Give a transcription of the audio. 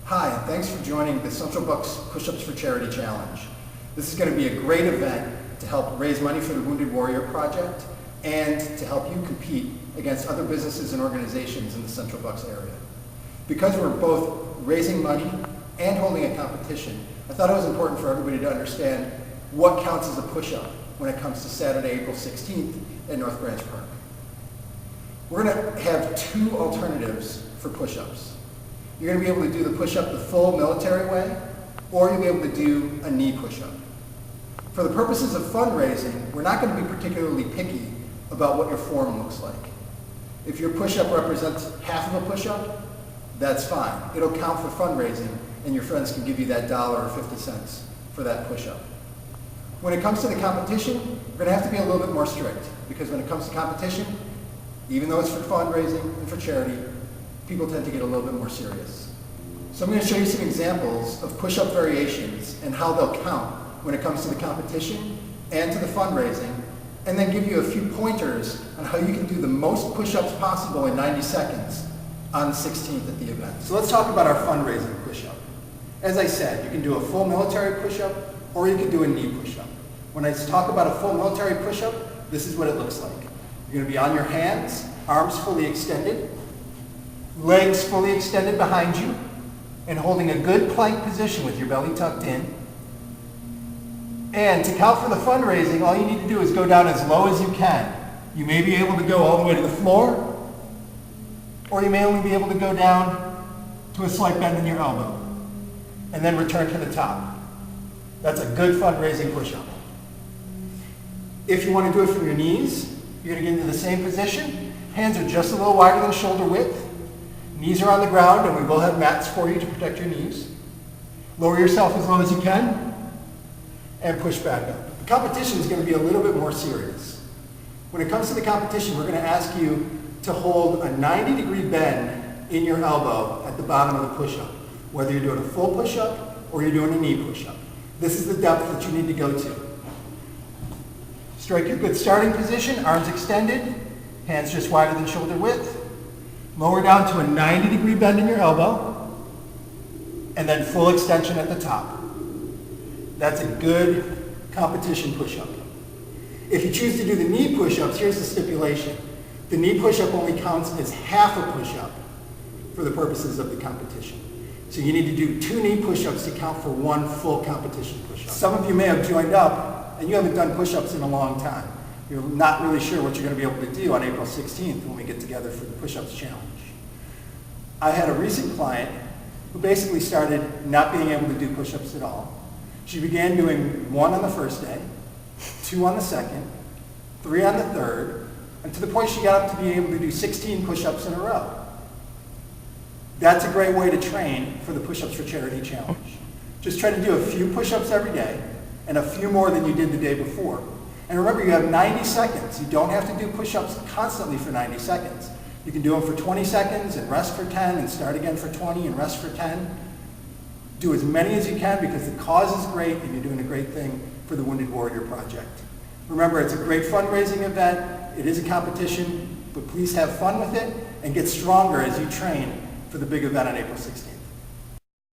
Hi, and thanks for joining the Central Bucks Push-Ups for Charity Challenge. This is going to be a great event to help raise money for the Wounded Warrior Project and to help you compete against other businesses and organizations in the Central Bucks area. Because we're both raising money and holding a competition, I thought it was important for everybody to understand what counts as a push-up when it comes to Saturday, April 16th at North Branch Park. We're going to have two alternatives for push-ups. You're going to be able to do the push-up the full military way, or you'll be able to do a knee push-up. For the purposes of fundraising, we're not going to be particularly picky about what your form looks like. If your push-up represents half of a push-up, that's fine. It'll count for fundraising, and your friends can give you that $1 or 50 cents for that push-up. When it comes to the competition, we're going to have to be a little bit more strict, because when it comes to competition, even though it's for fundraising and for charity, people tend to get a little bit more serious. So I'm going to show you some examples of push-up variations and how they'll count when it comes to the competition and to the fundraising, and then give you a few pointers on how you can do the most push-ups possible in 90 seconds on the 16th at the event. So let's talk about our fundraising push-up. As I said, you can do a full military push-up or you can do a knee push-up. When I talk about a full military push-up, this is what it looks like. You're going to be on your hands, arms fully extended, legs fully extended behind you, and holding a good plank position with your belly tucked in. And to count for the fundraising, all you need to do is go down as low as you can. You may be able to go all the way to the floor, or you may only be able to go down to a slight bend in your elbow, and then return to the top. That's a good fundraising push-up. If you want to do it from your knees, you're going to get into the same position. Hands are just a little wider than shoulder width. Knees are on the ground, and we will have mats for you to protect your knees. Lower yourself as low as you can, and push back up. The competition is going to be a little bit more serious. When it comes to the competition, we're going to ask you to hold a 90-degree bend in your elbow at the bottom of the push-up, whether you're doing a full push-up or you're doing a knee push-up. This is the depth that you need to go to. Strike your good starting position, arms extended, hands just wider than shoulder width. Lower down to a 90-degree bend in your elbow, and then full extension at the top. That's a good competition push-up. If you choose to do the knee push-ups, here's the stipulation. The knee push-up only counts as half a push-up for the purposes of the competition. So you need to do 2 knee push-ups to count for 1 full competition push-up. Some of you may have joined up and you haven't done push-ups in a long time. You're not really sure what you're going to be able to do on April 16th when we get together for the Push-Ups Challenge. I had a recent client who basically started not being able to do push-ups at all. She began doing 1 on the first day, 2 on the second, 3 on the third, and to the point she got up to being able to do 16 push-ups in a row. That's a great way to train for the Push-Ups for Charity Challenge. Just try to do a few push-ups every day and a few more than you did the day before. And remember, you have 90 seconds. You don't have to do push-ups constantly for 90 seconds. You can do them for 20 seconds and rest for 10 and start again for 20 and rest for 10. Do as many as you can because the cause is great and you're doing a great thing for the Wounded Warrior Project. Remember, it's a great fundraising event. It is a competition, but please have fun with it and get stronger as you train for the big event on April 16th.